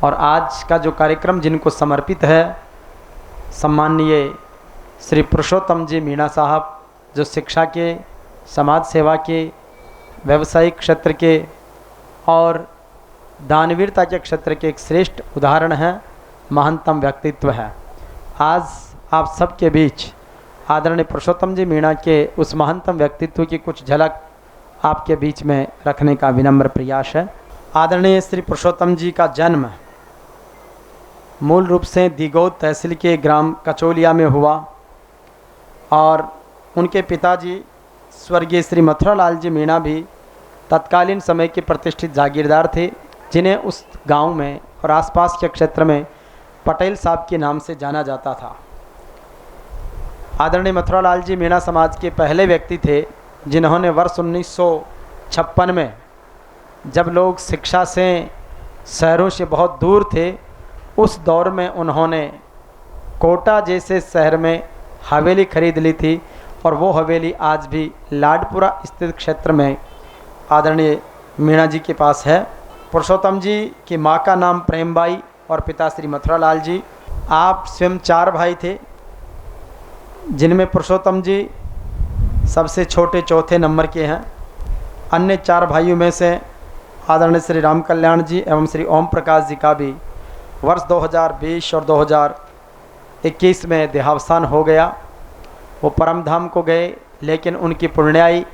और आज का जो कार्यक्रम जिनको समर्पित है सम्माननीय श्री पुरुषोत्तम जी मीणा साहब, जो शिक्षा के, समाज सेवा के, व्यवसायिक क्षेत्र के और दानवीरता के क्षेत्र के एक श्रेष्ठ उदाहरण हैं, महानतम व्यक्तित्व है। आज आप सबके बीच आदरणीय पुरुषोत्तम जी मीणा के उस महानतम व्यक्तित्व की कुछ झलक आपके बीच में रखने का विनम्र प्रयास है। आदरणीय श्री पुरुषोत्तम जी का जन्म मूल रूप से दिगौद तहसील के ग्राम कचौलिया में हुआ और उनके पिताजी स्वर्गीय श्री मथुरालाल जी मीणा भी तत्कालीन समय के प्रतिष्ठित जागीरदार थे, जिन्हें उस गांव में और आसपास के क्षेत्र में पटेल साहब के नाम से जाना जाता था। आदरणीय मथुरालाल जी मीणा समाज के पहले व्यक्ति थे जिन्होंने वर्ष 1956 में, जब लोग शिक्षा से शहरों से बहुत दूर थे, उस दौर में उन्होंने कोटा जैसे शहर में हवेली खरीद ली थी और वो हवेली आज भी लाडपुरा स्थित क्षेत्र में आदरणीय मीणा जी के पास है। पुरुषोत्तम जी की माँ का नाम प्रेमबाई और पिता श्री मथुरालाल जी। आप स्वयं 4 भाई थे, जिनमें पुरुषोत्तम जी सबसे छोटे, चौथे नंबर के हैं। अन्य 4 भाइयों में से आदरणीय श्री राम कल्याण जी एवं श्री ओम प्रकाश जी का भी वर्ष 2020 और 2021 में देहावसान हो गया। वो परम धाम को गए, लेकिन उनकी पुण्याई,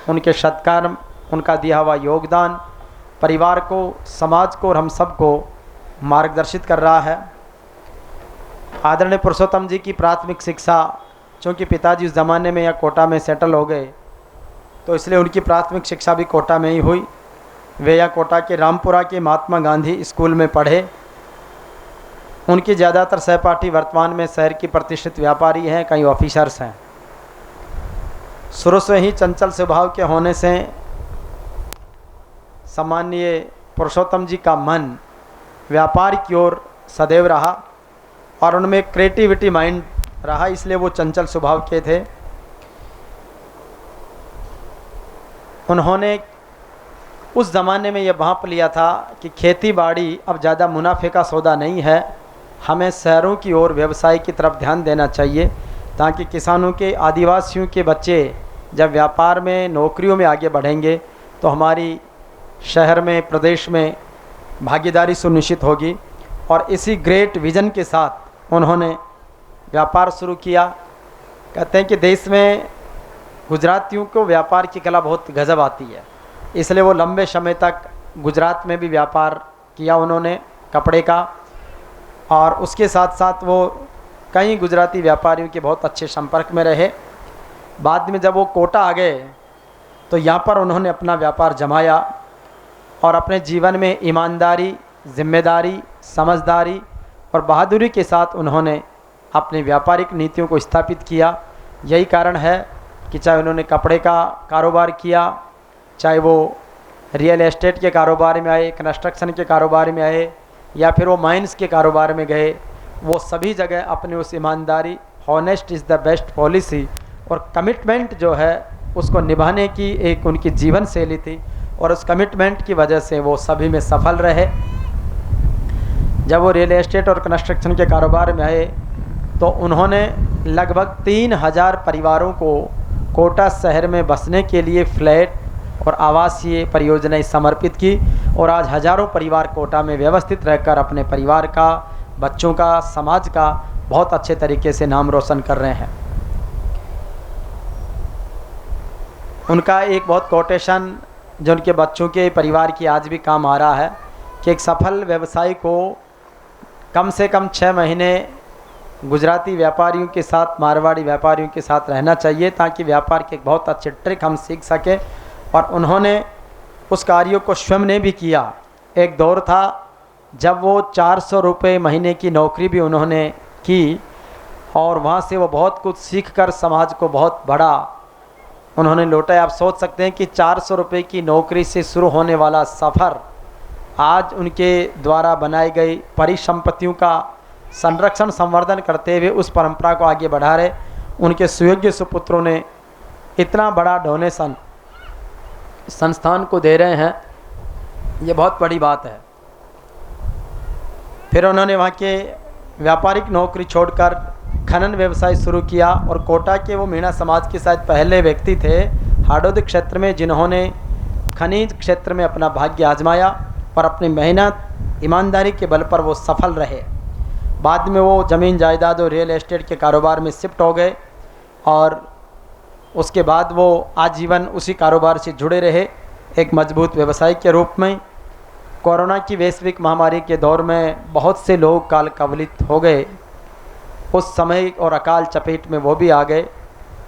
उनके सत्कर्म, उनका दिया हुआ योगदान परिवार को, समाज को और हम सबको मार्गदर्शित कर रहा है। आदरणीय पुरुषोत्तम जी की प्राथमिक शिक्षा, चूँकि पिताजी उस ज़माने में या कोटा में सेटल हो गए, तो इसलिए उनकी प्राथमिक शिक्षा भी कोटा में ही हुई। वे या कोटा के रामपुरा के महात्मा गांधी स्कूल में पढ़े। उनकी ज़्यादातर सहपाठी वर्तमान में शहर की प्रतिष्ठित व्यापारी हैं, कई ऑफिसर्स हैं। शुरू से ही चंचल स्वभाव के होने से सम्माननीय पुरुषोत्तम जी का मन व्यापार की ओर सदैव रहा और उनमें क्रिएटिविटी माइंड रहा, इसलिए वो चंचल स्वभाव के थे। उन्होंने उस ज़माने में यह भांप लिया था कि खेती बाड़ी अब ज़्यादा मुनाफे का सौदा नहीं है, हमें शहरों की ओर व्यवसाय की तरफ ध्यान देना चाहिए, ताकि किसानों के, आदिवासियों के बच्चे जब व्यापार में, नौकरियों में आगे बढ़ेंगे तो हमारी शहर में, प्रदेश में भागीदारी सुनिश्चित होगी। और इसी ग्रेट विज़न के साथ उन्होंने व्यापार शुरू किया। कहते हैं कि देश में गुजरातियों को व्यापार की कला बहुत गजब आती है, इसलिए वो लंबे समय तक गुजरात में भी व्यापार किया उन्होंने कपड़े का, और उसके साथ साथ वो कई गुजराती व्यापारियों के बहुत अच्छे संपर्क में रहे। बाद में जब वो कोटा आ गए तो यहाँ पर उन्होंने अपना व्यापार जमाया और अपने जीवन में ईमानदारी, जिम्मेदारी, समझदारी और बहादुरी के साथ उन्होंने अपनी व्यापारिक नीतियों को स्थापित किया। यही कारण है कि चाहे उन्होंने कपड़े का कारोबार किया, चाहे वो रियल एस्टेट के कारोबार में आए, कंस्ट्रक्शन के कारोबार में आए, या फिर वो माइंस के कारोबार में गए, वो सभी जगह अपने उस ईमानदारी, honest is the best policy और कमिटमेंट जो है उसको निभाने की एक उनकी जीवन शैली थी, और उस कमिटमेंट की वजह से वो सभी में सफल रहे। जब वो रियल एस्टेट और कंस्ट्रक्शन के कारोबार में आए तो उन्होंने लगभग 3000 परिवारों को कोटा शहर में बसने के लिए फ्लैट और आवासीय परियोजनाएं समर्पित की, और आज हजारों परिवार कोटा में व्यवस्थित रहकर अपने परिवार का, बच्चों का, समाज का बहुत अच्छे तरीके से नाम रोशन कर रहे हैं। उनका एक बहुत कोटेशन जो उनके बच्चों के, परिवार की आज भी काम आ रहा है कि एक सफल व्यवसायी को कम से कम 6 महीने गुजराती व्यापारियों के साथ, मारवाड़ी व्यापारियों के साथ रहना चाहिए, ताकि व्यापार के एक बहुत अच्छे ट्रिक हम सीख सकें। और उन्होंने उस कार्यों को स्वयं ने भी किया। एक दौर था जब वो 400 रुपये महीने की नौकरी भी उन्होंने की, और वहाँ से वो बहुत कुछ सीखकर समाज को बहुत बड़ा उन्होंने लौटाया। आप सोच सकते हैं कि 400 रुपये की नौकरी से शुरू होने वाला सफ़र आज उनके द्वारा बनाई गई परिसंपत्तियों का संरक्षण, संवर्धन करते हुए उस परंपरा को आगे बढ़ा रहे। उनके सुयोग्य सुपुत्रों ने इतना बड़ा डोनेशन संस्थान को दे रहे हैं, ये बहुत बड़ी बात है। फिर उन्होंने वहाँ के व्यापारिक नौकरी छोड़कर खनन व्यवसाय शुरू किया और कोटा के वो मीणा समाज के शायद पहले व्यक्ति थे हाड़ौती क्षेत्र में जिन्होंने खनिज क्षेत्र में अपना भाग्य आजमाया और अपनी मेहनत ईमानदारी के बल पर वो सफल रहे। बाद में वो ज़मीन जायदाद और रियल एस्टेट के कारोबार में शिफ्ट हो गए और उसके बाद वो आजीवन उसी कारोबार से जुड़े रहे एक मजबूत व्यवसाय के रूप में। कोरोना की वैश्विक महामारी के दौर में बहुत से लोग काल कवलित हो गए, उस समय और अकाल चपेट में वो भी आ गए।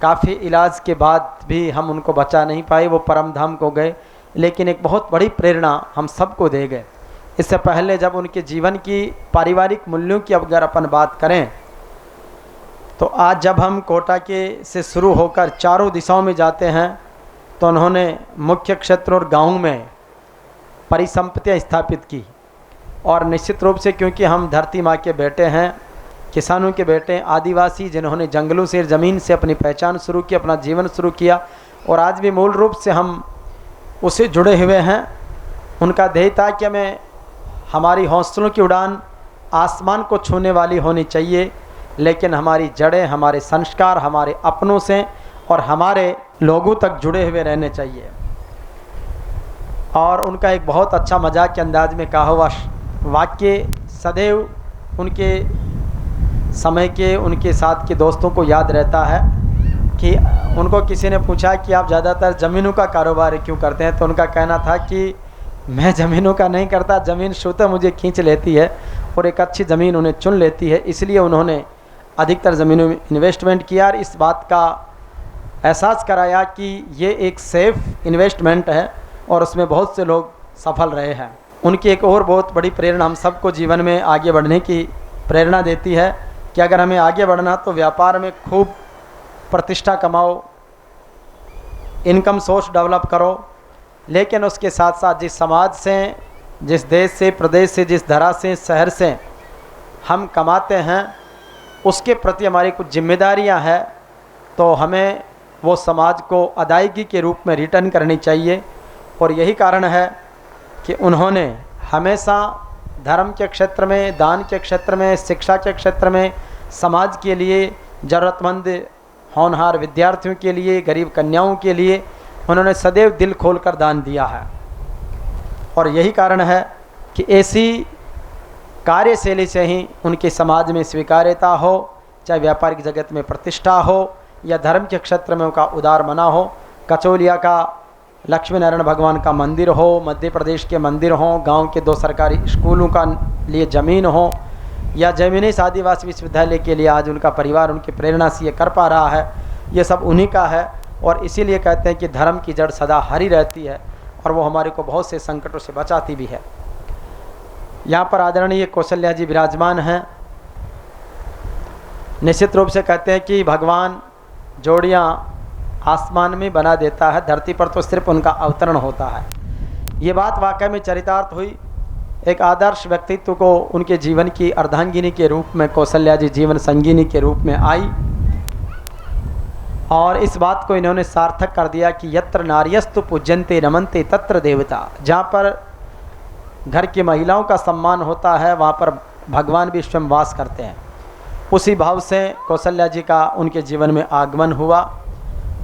काफ़ी इलाज के बाद भी हम उनको बचा नहीं पाए, वो परम धाम को गए, लेकिन एक बहुत बड़ी प्रेरणा हम सबको दे गए। इससे पहले जब उनके जीवन की पारिवारिक मूल्यों की अगर अपन बात करें तो आज जब हम कोटा के से शुरू होकर चारों दिशाओं में जाते हैं तो उन्होंने मुख्य क्षेत्र और गाँव में परिसंपत्तियाँ स्थापित की। और निश्चित रूप से क्योंकि हम धरती माँ के बेटे हैं, किसानों के बेटे, आदिवासी जिन्होंने जंगलों से ज़मीन से अपनी पहचान शुरू की, अपना जीवन शुरू किया और आज भी मूल रूप से हम उससे जुड़े हुए हैं। उनका ध्येय था कि हमें हमारी हौसलों की उड़ान आसमान को छूने वाली होनी चाहिए, लेकिन हमारी जड़ें, हमारे संस्कार हमारे अपनों से और हमारे लोगों तक जुड़े हुए रहने चाहिए। और उनका एक बहुत अच्छा मजाक के अंदाज में कहा हुआ वाक्य सदैव उनके समय के उनके साथ के दोस्तों को याद रहता है कि उनको किसी ने पूछा कि आप ज़्यादातर ज़मीनों का कारोबार क्यों करते हैं, तो उनका कहना था कि मैं ज़मीनों का नहीं करता, ज़मीन स्वतः मुझे खींच लेती है और एक अच्छी ज़मीन उन्हें चुन लेती है। इसलिए उन्होंने अधिकतर ज़मीनों में इन्वेस्टमेंट किया और इस बात का एहसास कराया कि ये एक सेफ इन्वेस्टमेंट है और उसमें बहुत से लोग सफल रहे हैं। उनकी एक और बहुत बड़ी प्रेरणा हम सबको जीवन में आगे बढ़ने की प्रेरणा देती है कि अगर हमें आगे बढ़ना तो व्यापार में खूब प्रतिष्ठा कमाओ, इनकम सोर्स डेवलप करो, लेकिन उसके साथ साथ जिस समाज से, जिस देश से, प्रदेश से, जिस धरा से, शहर से हम कमाते हैं उसके प्रति हमारी कुछ जिम्मेदारियां हैं, तो हमें वो समाज को अदायगी के रूप में रिटर्न करनी चाहिए। और यही कारण है कि उन्होंने हमेशा धर्म के क्षेत्र में, दान के क्षेत्र में, शिक्षा के क्षेत्र में, समाज के लिए, ज़रूरतमंद होनहार विद्यार्थियों के लिए, गरीब कन्याओं के लिए उन्होंने सदैव दिल खोलकर दान दिया है। और यही कारण है कि ऐसी कार्यशैली से ही उनके समाज में स्वीकार्यता हो, चाहे व्यापारिक जगत में प्रतिष्ठा हो या धर्म के क्षेत्र में उनका उदार मना हो। कचौलिया का लक्ष्मी नारायण भगवान का मंदिर हो, मध्य प्रदेश के मंदिर हों, गांव के 2 सरकारी स्कूलों का लिए ज़मीन हो या जमीनीस आदिवासी विश्वविद्यालय के लिए आज उनका परिवार उनकी प्रेरणा से ये कर पा रहा है, ये सब उन्हीं का है। और इसीलिए कहते हैं कि धर्म की जड़ सदा हरी रहती है और वो हमारे को बहुत से संकटों से बचाती भी है। यहाँ पर आदरणीय कौशल्या जी विराजमान हैं। निश्चित रूप से कहते हैं कि भगवान जोड़ियाँ आसमान में बना देता है, धरती पर तो सिर्फ उनका अवतरण होता है। ये बात वाकई में चरितार्थ हुई। एक आदर्श व्यक्तित्व को उनके जीवन की अर्धांगिनी के रूप में कौशल्या जी जीवन संगिनी के रूप में आई और इस बात को इन्होंने सार्थक कर दिया कि यत्र नार्यस्तु पूज्यन्ते नमन्ते तत्र देवता। जहाँ पर घर की महिलाओं का सम्मान होता है वहाँ पर भगवान भी स्वयं वास करते हैं। उसी भाव से कौशल्या जी का उनके जीवन में आगमन हुआ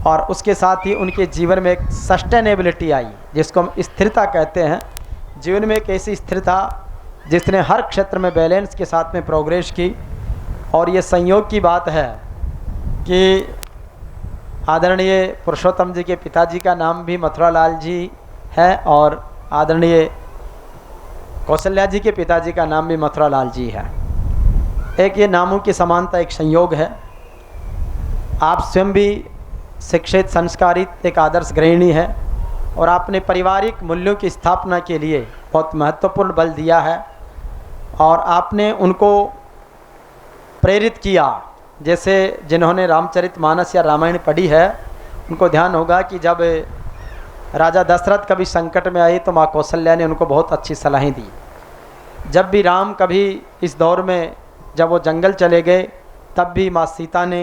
और उसके साथ ही उनके जीवन में एक सस्टेनेबिलिटी आई, जिसको हम स्थिरता कहते हैं। जीवन में एक ऐसी स्थिरता जिसने हर क्षेत्र में बैलेंस के साथ में प्रोग्रेस की। और ये संयोग की बात है कि आदरणीय पुरुषोत्तम जी के पिताजी का नाम भी मथुरालाल जी है और आदरणीय कौशल्या जी के पिताजी का नाम भी मथुरालाल जी है। एक ये नामों की समानता, एक संयोग है। आप स्वयं भी शिक्षित, संस्कारित, एक आदर्श गृहिणी है और आपने पारिवारिक मूल्यों की स्थापना के लिए बहुत महत्वपूर्ण बल दिया है और आपने उनको प्रेरित किया। जैसे जिन्होंने रामचरितमानस या रामायण पढ़ी है उनको ध्यान होगा कि जब राजा दशरथ कभी संकट में आए तो माँ कौशल्या ने उनको बहुत अच्छी सलाहें दी। जब भी राम कभी इस दौर में जब वो जंगल चले गए तब भी माँ सीता ने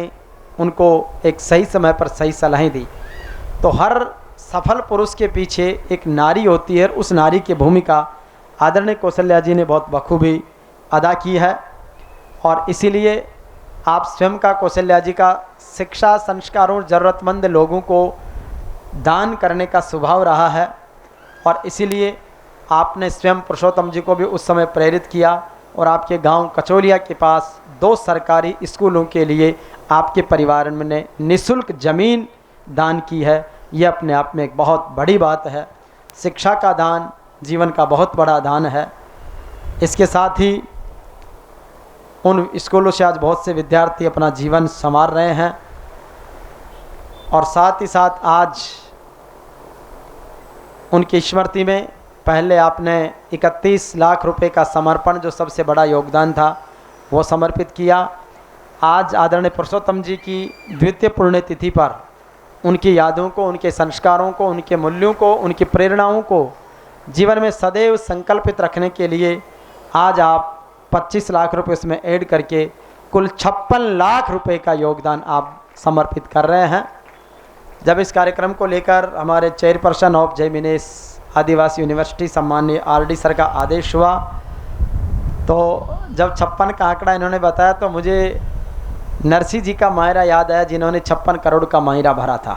उनको एक सही समय पर सही सलाहें दी। तो हर सफल पुरुष के पीछे एक नारी होती है, उस नारी की भूमिका आदरणीय कौशल्या जी ने बहुत बखूबी अदा की है। और इसीलिए आप स्वयं का कौशल्या जी का शिक्षा, संस्कारों, ज़रूरतमंद लोगों को दान करने का स्वभाव रहा है। और इसीलिए आपने स्वयं पुरुषोत्तम जी को भी उस समय प्रेरित किया और आपके गांव कचौलिया के पास 2 सरकारी स्कूलों के लिए आपके परिवार ने निःशुल्क ज़मीन दान की है। ये अपने आप में एक बहुत बड़ी बात है। शिक्षा का दान जीवन का बहुत बड़ा दान है। इसके साथ ही उन स्कूलों से आज बहुत से विद्यार्थी अपना जीवन संवार रहे हैं। और साथ ही साथ आज उनकी स्मृति में पहले आपने 31 लाख रुपए का समर्पण, जो सबसे बड़ा योगदान था, वो समर्पित किया। आज आदरणीय पुरुषोत्तम जी की द्वितीय पुण्यतिथि पर उनकी यादों को, उनके संस्कारों को, उनके मूल्यों को, उनकी प्रेरणाओं को जीवन में सदैव संकल्पित रखने के लिए आज आप 25 लाख रुपए उसमें ऐड करके कुल 56 लाख रुपए का योगदान आप समर्पित कर रहे हैं। जब इस कार्यक्रम को लेकर हमारे चेयरपर्सन ऑफ जय मिनेश आदिवासी यूनिवर्सिटी सम्माननीय आरडी सर का आदेश हुआ, तो जब 56 का आंकड़ा इन्होंने बताया तो मुझे नरसिंह जी का मायरा याद आया, जिन्होंने 56 करोड़ का मायरा भरा था।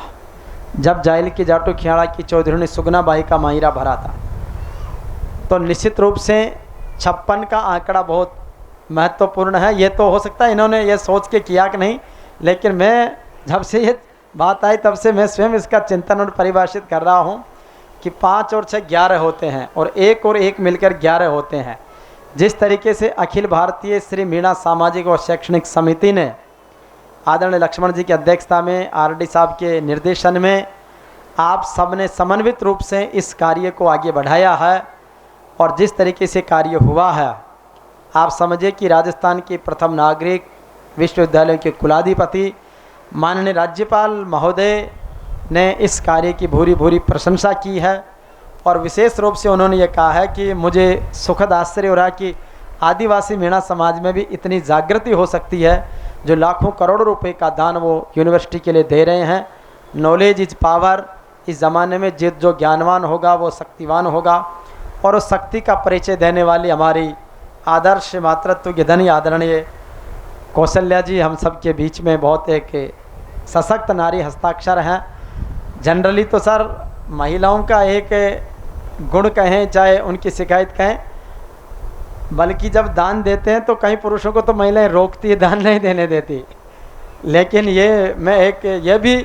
जब जाइल की जाटू खियाड़ा की चौधरी ने सुगना बाई का मायरा भरा था। तो निश्चित रूप से 56 का आंकड़ा बहुत महत्वपूर्ण है। ये तो हो सकता है इन्होंने ये सोच के किया कि नहीं, लेकिन मैं जब से ये बात आई तब से मैं स्वयं इसका चिंतन और परिभाषित कर रहा हूँ कि 5 और 6 11 होते हैं और 1 और 1 मिलकर 11 होते हैं। जिस तरीके से अखिल भारतीय श्री मीणा सामाजिक और शैक्षणिक समिति ने आदरणीय लक्ष्मण जी की अध्यक्षता में, आरडी साहब के निर्देशन में आप सबने समन्वित रूप से इस कार्य को आगे बढ़ाया है और जिस तरीके से कार्य हुआ है, आप समझे कि राजस्थान के प्रथम नागरिक, विश्वविद्यालय के कुलाधिपति माननीय राज्यपाल महोदय ने इस कार्य की भूरी भूरी प्रशंसा की है। और विशेष रूप से उन्होंने ये कहा है कि मुझे सुखद आश्चर्य हो रहा है कि आदिवासी मीणा समाज में भी इतनी जागृति हो सकती है, जो लाखों करोड़ों रुपए का दान वो यूनिवर्सिटी के लिए दे रहे हैं। Knowledge is power. इस ज़माने में जो ज्ञानवान होगा वो शक्तिवान होगा, और उस शक्ति का परिचय देने वाली हमारी आदर्श मातृत्व की धनी आदरणीय कौशल्या जी हम सब के बीच में बहुत एक सशक्त नारी हस्ताक्षर हैं। जनरली तो सर महिलाओं का एक गुण कहें चाहे उनकी शिकायत कहें, बल्कि जब दान देते हैं तो कई पुरुषों को तो महिलाएं रोकती है, दान नहीं देने देती। लेकिन ये भी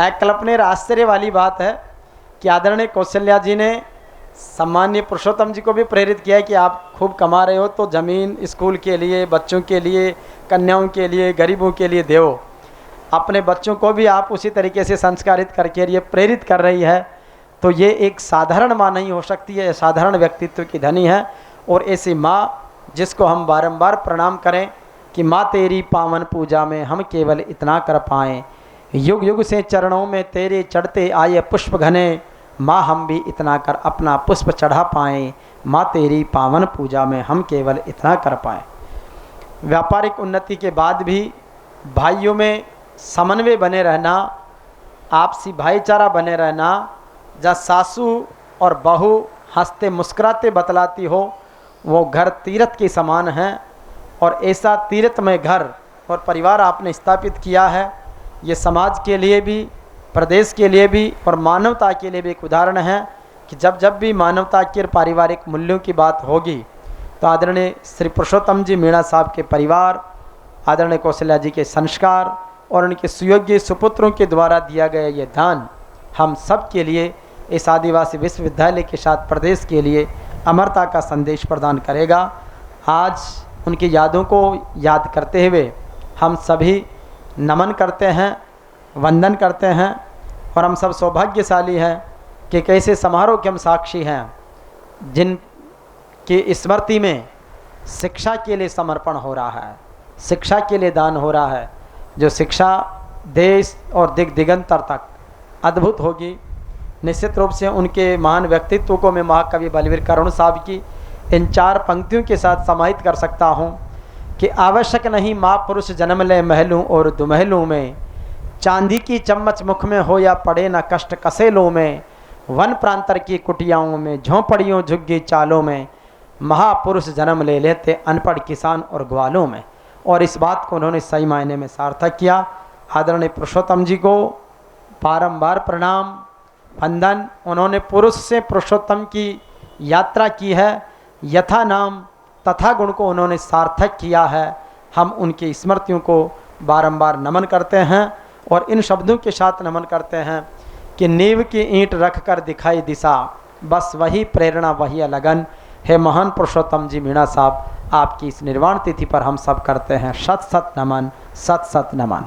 अकल्पनीय आश्चर्य वाली बात है कि आदरणीय कौशल्या जी ने सम्माननीय पुरुषोत्तम जी को भी प्रेरित किया है कि आप खूब कमा रहे हो तो ज़मीन स्कूल के लिए, बच्चों के लिए, कन्याओं के लिए, गरीबों के लिए दो। अपने बच्चों को भी आप उसी तरीके से संस्कारित करके ये प्रेरित कर रही है। तो ये एक साधारण माँ नहीं हो सकती है, साधारण व्यक्तित्व की धनी है। और ऐसी माँ जिसको हम बारंबार प्रणाम करें कि माँ तेरी पावन पूजा में हम केवल इतना कर पाएँ, युग युग से चरणों में तेरे चढ़ते आए पुष्प घने, माँ हम भी इतना कर अपना पुष्प चढ़ा पाएँ, माँ तेरी पावन पूजा में हम केवल इतना कर पाएँ। व्यापारिक उन्नति के बाद भी भाइयों में समन्वय बने रहना, आपसी भाईचारा बने रहना, जहाँ सासू और बहू हंसते मुस्कुराते बतलाती हो वो घर तीर्थ के समान है। और ऐसा तीर्थमय घर और परिवार आपने स्थापित किया है, ये समाज के लिए भी, प्रदेश के लिए भी और मानवता के लिए भी एक उदाहरण है कि जब भी मानवता के पारिवारिक मूल्यों की बात होगी तो आदरणीय श्री पुरुषोत्तम जी मीणा साहब के परिवार, आदरणीय कौशल्या जी के संस्कार और उनके सुयोग्य सुपुत्रों के द्वारा दिया गया ये दान हम सब के लिए, इस आदिवासी विश्वविद्यालय के साथ प्रदेश के लिए अमरता का संदेश प्रदान करेगा। आज उनकी यादों को याद करते हुए हम सभी नमन करते हैं, वंदन करते हैं, और हम सब सौभाग्यशाली हैं कि कैसे समारोह के हम साक्षी हैं जिन की स्मृति में शिक्षा के लिए समर्पण हो रहा है, शिक्षा के लिए दान हो रहा है, जो शिक्षा देश और दिगंतर तक अद्भुत होगी। निश्चित रूप से उनके महान व्यक्तित्व को मैं महाकवि बलवीर करुण साहब की इन 4 पंक्तियों के साथ समाहित कर सकता हूँ कि आवश्यक नहीं माँ पुरुष जन्म ले महलों और दुमहलों में, चांदी की चम्मच मुख में हो या पड़े न कष्ट कसेलों में, वन प्रांतर की कुटियाओं में, झोंपड़ियों झुग्गी चालों में, महापुरुष जन्म ले लेते अनपढ़ किसान और ग्वालों में, और इस बात को उन्होंने सही मायने में सार्थक किया। आदरणीय पुरुषोत्तम जी को बारंबार प्रणाम वंदन। उन्होंने पुरुष से पुरुषोत्तम की यात्रा की है, यथा नाम तथा गुण को उन्होंने सार्थक किया है। हम उनकी स्मृतियों को बारंबार नमन करते हैं और इन शब्दों के साथ नमन करते हैं कि नींव की ईंट रख कर दिखाई दिशा, बस वही प्रेरणा वही लगन। हे महान पुरुषोत्तम जी मीणा साहब, आपकी इस निर्वाण तिथि पर हम सब करते हैं शत शत नमन, शत शत नमन।